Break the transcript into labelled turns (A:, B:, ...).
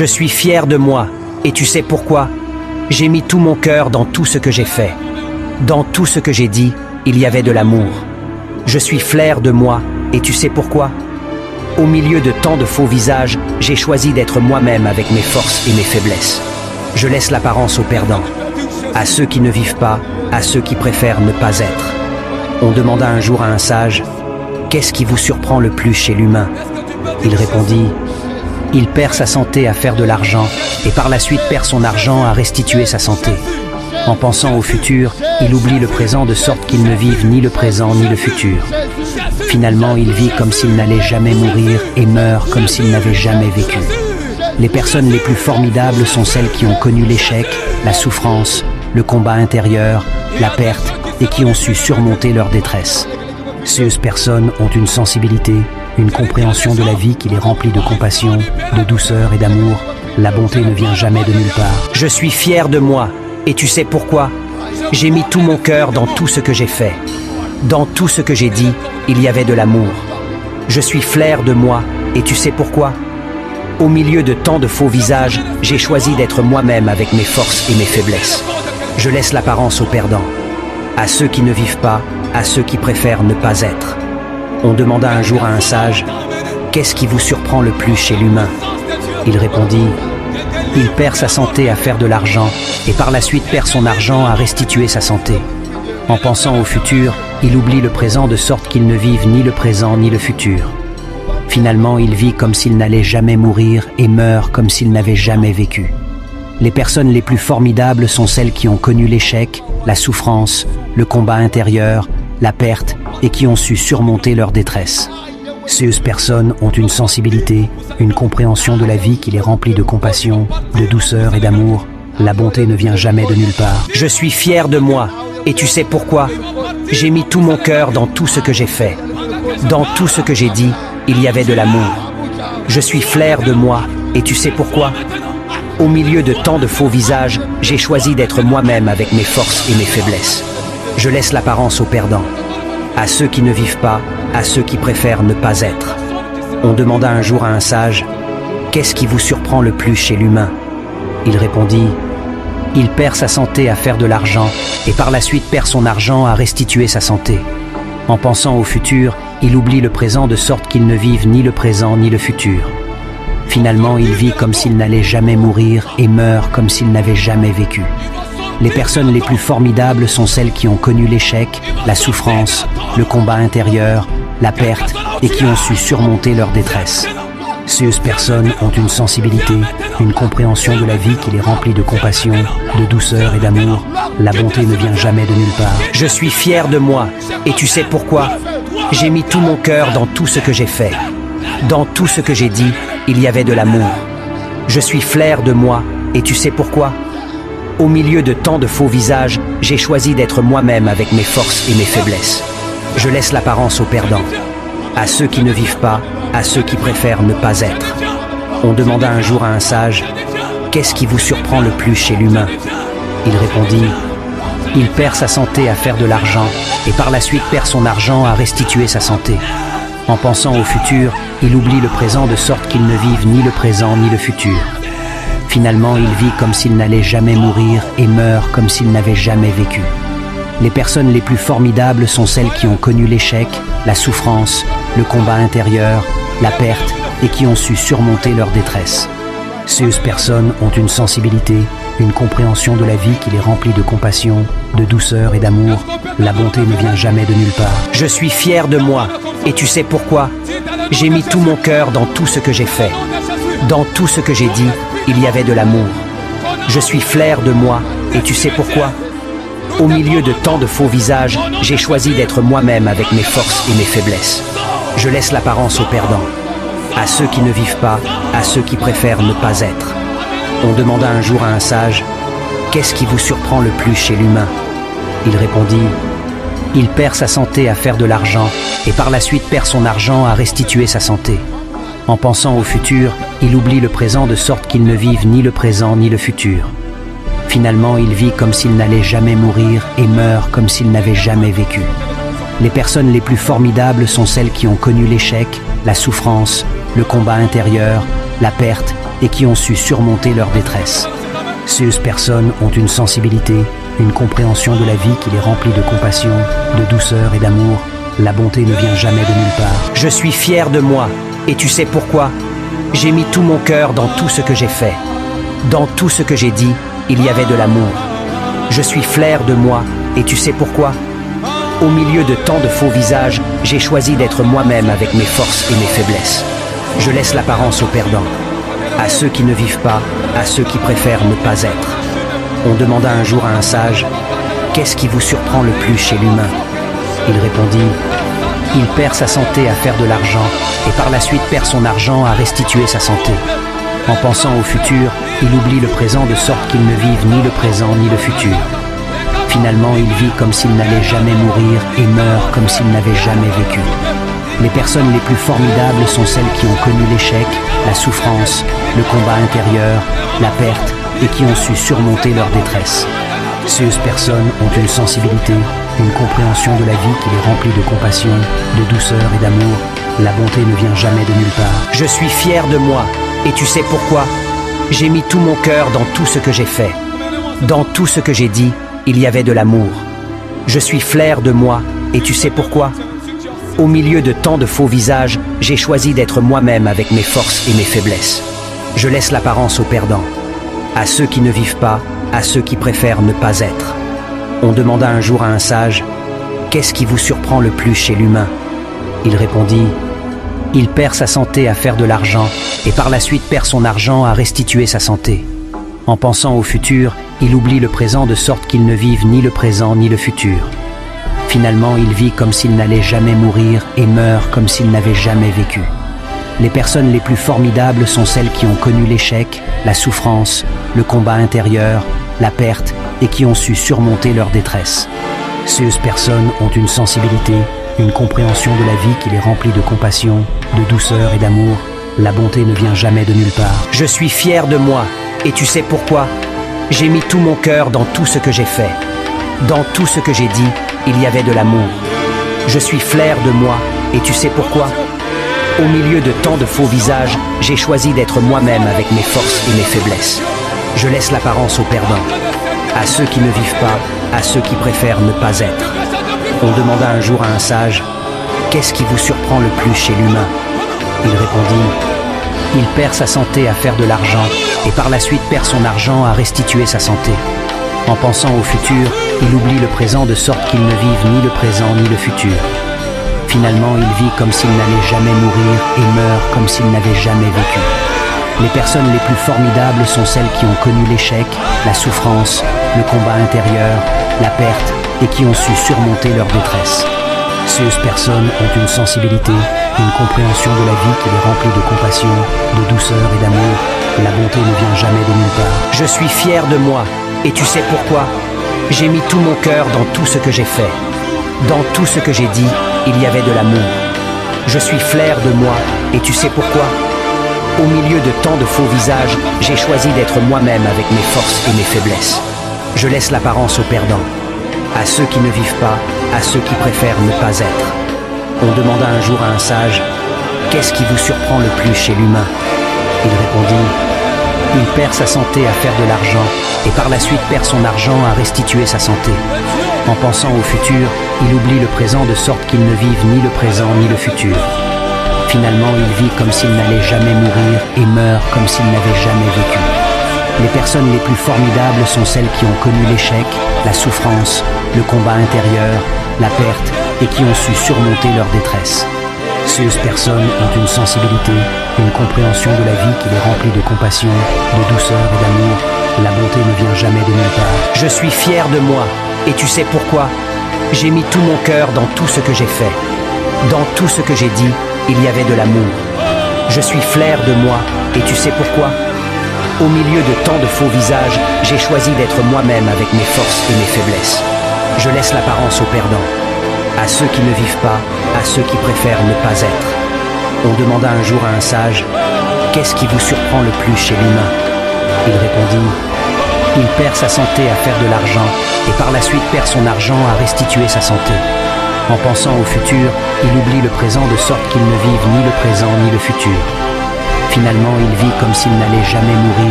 A: Je suis fier de moi, et tu sais pourquoi? J'ai mis tout mon cœur dans tout ce que j'ai fait. Dans tout ce que j'ai dit, il y avait de l'amour. Je suis fier de moi, et tu sais pourquoi? Au milieu de tant de faux visages, j'ai choisi d'être moi-même avec mes forces et mes faiblesses. Je laisse l'apparence aux perdants, à ceux qui ne vivent pas, à ceux qui préfèrent ne pas être. On demanda un jour à un sage, « Qu'est-ce qui vous surprend le plus chez l'humain ?» Il répondit, « Il perd sa santé à faire de l'argent et par la suite perd son argent à restituer sa santé. En pensant au futur, il oublie le présent de sorte qu'il ne vive ni le présent ni le futur. Finalement, il vit comme s'il n'allait jamais mourir et meurt comme s'il n'avait jamais vécu. Les personnes les plus formidables sont celles qui ont connu l'échec, la souffrance, le combat intérieur, la perte et qui ont su surmonter leur détresse. Ces personnes ont une sensibilité, une compréhension de la vie qui les remplit de compassion, de douceur et d'amour. La bonté ne vient jamais de nulle part. Je suis fier de moi, et tu sais pourquoi? J'ai mis tout mon cœur dans tout ce que j'ai fait. Dans tout ce que j'ai dit, il y avait de l'amour. Je suis fier de moi, et tu sais pourquoi? Au milieu de tant de faux visages, j'ai choisi d'être moi-même avec mes forces et mes faiblesses. Je laisse l'apparence aux perdants, à ceux qui ne vivent pas, à ceux qui préfèrent ne pas être. On demanda un jour à un sage, « Qu'est-ce qui vous surprend le plus chez l'humain ?» Il répondit, « Il perd sa santé à faire de l'argent et par la suite perd son argent à restituer sa santé. En pensant au futur, il oublie le présent de sorte qu'il ne vive ni le présent ni le futur. Finalement, il vit comme s'il n'allait jamais mourir et meurt comme s'il n'avait jamais vécu. Les personnes les plus formidables sont celles qui ont connu l'échec, la souffrance, le combat intérieur, la perte et qui ont su surmonter leur détresse. Ces personnes ont une sensibilité, une compréhension de la vie qui les remplit de compassion, de douceur et d'amour. La bonté ne vient jamais de nulle part. Je suis fier de moi, et tu sais pourquoi? J'ai mis tout mon cœur dans tout ce que j'ai fait. Dans tout ce que j'ai dit, il y avait de l'amour. Je suis fier de moi, et tu sais pourquoi? Au milieu de tant de faux visages, j'ai choisi d'être moi-même avec mes forces et mes faiblesses. Je laisse l'apparence aux perdants, à ceux qui ne vivent pas, à ceux qui préfèrent ne pas être. On demanda un jour à un sage, « Qu'est-ce qui vous surprend le plus chez l'humain ?» Il répondit, « Il perd sa santé à faire de l'argent et par la suite perd son argent à restituer sa santé. En pensant au futur, il oublie le présent de sorte qu'il ne vive ni le présent ni le futur. Finalement, il vit comme s'il n'allait jamais mourir et meurt comme s'il n'avait jamais vécu. Les personnes les plus formidables sont celles qui ont connu l'échec, la souffrance, le combat intérieur, la perte et qui ont su surmonter leur détresse. Ces personnes ont une sensibilité, une compréhension de la vie qui les remplit de compassion, de douceur et d'amour. La bonté ne vient jamais de nulle part. Je suis fier de moi, et tu sais pourquoi? J'ai mis tout mon cœur dans tout ce que j'ai fait. Dans tout ce que j'ai dit, il y avait de l'amour. Je suis fier de moi, et tu sais pourquoi? Au milieu de tant de faux visages, j'ai choisi d'être moi-même avec mes forces et mes faiblesses. Je laisse l'apparence aux perdants, à ceux qui ne vivent pas, à ceux qui préfèrent ne pas être. On demanda un jour à un sage, « Qu'est-ce qui vous surprend le plus chez l'humain ?» Il répondit, « Il perd sa santé à faire de l'argent et par la suite perd son argent à restituer sa santé. En pensant au futur, il oublie le présent de sorte qu'il ne vive ni le présent ni le futur. Finalement, il vit comme s'il n'allait jamais mourir et meurt comme s'il n'avait jamais vécu. Les personnes les plus formidables sont celles qui ont connu l'échec, la souffrance, le combat intérieur, la perte et qui ont su surmonter leur détresse. Ces personnes ont une sensibilité, une compréhension de la vie qui les remplit de compassion, de douceur et d'amour. La bonté ne vient jamais de nulle part. Je suis fier de moi, et tu sais pourquoi? J'ai mis tout mon cœur dans tout ce que j'ai fait. Dans tout ce que j'ai dit, il y avait de l'amour. Je suis fier de moi, et tu sais pourquoi? Au milieu de tant de faux visages, j'ai choisi d'être moi-même avec mes forces et mes faiblesses. Je laisse l'apparence aux perdants, à ceux qui ne vivent pas, à ceux qui préfèrent ne pas être. On demanda un jour à un sage, « Qu'est-ce qui vous surprend le plus chez l'humain ?» Il répondit, « Il perd sa santé à faire de l'argent et par la suite perd son argent à restituer sa santé. En pensant au futur, il oublie le présent de sorte qu'il ne vive ni le présent ni le futur. Finalement, il vit comme s'il n'allait jamais mourir et meurt comme s'il n'avait jamais vécu. Les personnes les plus formidables sont celles qui ont connu l'échec, la souffrance, le combat intérieur, la perte et qui ont su surmonter leur détresse. Ces personnes ont une sensibilité, une compréhension de la vie qui les remplit de compassion, de douceur et d'amour. La bonté ne vient jamais de nulle part. Je suis fier de moi, et tu sais pourquoi? J'ai mis tout mon cœur dans tout ce que j'ai fait. Dans tout ce que j'ai dit, il y avait de l'amour. Je suis fier de moi, et tu sais pourquoi? Au milieu de tant de faux visages, j'ai choisi d'être moi-même avec mes forces et mes faiblesses. Je laisse l'apparence aux perdants, à ceux qui ne vivent pas, à ceux qui préfèrent ne pas être. On demanda un jour à un sage, « Qu'est-ce qui vous surprend le plus chez l'humain ?» Il répondit, « Il perd sa santé à faire de l'argent et par la suite perd son argent à restituer sa santé. En pensant au futur, il oublie le présent de sorte qu'il ne vive ni le présent ni le futur. Finalement, il vit comme s'il n'allait jamais mourir et meurt comme s'il n'avait jamais vécu. Les personnes les plus formidables sont celles qui ont connu l'échec, la souffrance, le combat intérieur, la perte et qui ont su surmonter leur détresse. Ces personnes ont une sensibilité, une compréhension de la vie qui les remplit de compassion, de douceur et d'amour. La bonté ne vient jamais de nulle part. Je suis fier de moi, et tu sais pourquoi? J'ai mis tout mon cœur dans tout ce que j'ai fait. Dans tout ce que j'ai dit, il y avait de l'amour. Je suis fier de moi, et tu sais pourquoi? Au milieu de tant de faux visages, j'ai choisi d'être moi-même avec mes forces et mes faiblesses. Je laisse l'apparence aux perdants, à ceux qui ne vivent pas, à ceux qui préfèrent ne pas être. On demanda un jour à un sage, « Qu'est-ce qui vous surprend le plus chez l'humain ?» Il répondit, « Il perd sa santé à faire de l'argent et par la suite perd son argent à restituer sa santé. En pensant au futur, il oublie le présent de sorte qu'il ne vive ni le présent ni le futur. Finalement, il vit comme s'il n'allait jamais mourir et meurt comme s'il n'avait jamais vécu. Les personnes les plus formidables sont celles qui ont connu l'échec, la souffrance, le combat intérieur, la perte et qui ont su surmonter leur détresse. Ces personnes ont une sensibilité, une compréhension de la vie qui les remplit de compassion, de douceur et d'amour. La bonté ne vient jamais de nulle part. Je suis fier de moi, et tu sais pourquoi? J'ai mis tout mon cœur dans tout ce que j'ai fait. Dans tout ce que j'ai dit, il y avait de l'amour. Je suis fier de moi, et tu sais pourquoi? Au milieu de tant de faux visages, j'ai choisi d'être moi-même avec mes forces et mes faiblesses. Je laisse l'apparence aux perdants, à ceux qui ne vivent pas, à ceux qui préfèrent ne pas être. On demanda un jour à un sage, « Qu'est-ce qui vous surprend le plus chez l'humain ?» Il répondit, « Il perd sa santé à faire de l'argent et par la suite perd son argent à restituer sa santé. En pensant au futur, il oublie le présent de sorte qu'il ne vive ni le présent ni le futur. Finalement, il vit comme s'il n'allait jamais mourir et meurt comme s'il n'avait jamais vécu. Les personnes les plus formidables sont celles qui ont connu l'échec, la souffrance, le combat intérieur, la perte et qui ont su surmonter leur détresse. Ces personnes ont une sensibilité, une compréhension de la vie qui les remplit de compassion, de douceur et d'amour. La bonté ne vient jamais de nulle part. Je suis fier de moi, et tu sais pourquoi? J'ai mis tout mon cœur dans tout ce que j'ai fait. Dans tout ce que j'ai dit, il y avait de l'amour. Je suis fier de moi, et tu sais pourquoi? Au milieu de tant de faux visages, j'ai choisi d'être moi-même avec mes forces et mes faiblesses. Je laisse l'apparence aux perdants, à ceux qui ne vivent pas, à ceux qui préfèrent ne pas être. On demanda un jour à un sage, « Qu'est-ce qui vous surprend le plus chez l'humain ?» Il répondit, « Il perd sa santé à faire de l'argent et par la suite perd son argent à restituer sa santé. En pensant au futur, il oublie le présent de sorte qu'il ne vive ni le présent ni le futur. Finalement, il vit comme s'il n'allait jamais mourir et meurt comme s'il n'avait jamais vécu. Les personnes les plus formidables sont celles qui ont connu l'échec, la souffrance, le combat intérieur, la perte et qui ont su surmonter leur détresse. Ces personnes ont une sensibilité, une compréhension de la vie qui les remplit de compassion, de douceur et d'amour. La bonté ne vient jamais de nulle part. Je suis fier de moi, et tu sais pourquoi? J'ai mis tout mon cœur dans tout ce que j'ai fait. Dans tout ce que j'ai dit, il y avait de l'amour. Je suis fier de moi, et tu sais pourquoi? Au milieu de tant de faux visages, j'ai choisi d'être moi-même avec mes forces et mes faiblesses. Je laisse l'apparence aux perdants, à ceux qui ne vivent pas, à ceux qui préfèrent ne pas être. On demanda un jour à un sage, « Qu'est-ce qui vous surprend le plus chez l'humain ?» Il répondit, « Il perd sa santé à faire de l'argent et par la suite perd son argent à restituer sa santé. En pensant au futur, il oublie le présent de sorte qu'il ne vive ni le présent ni le futur. Finalement, il vit comme s'il n'allait jamais mourir.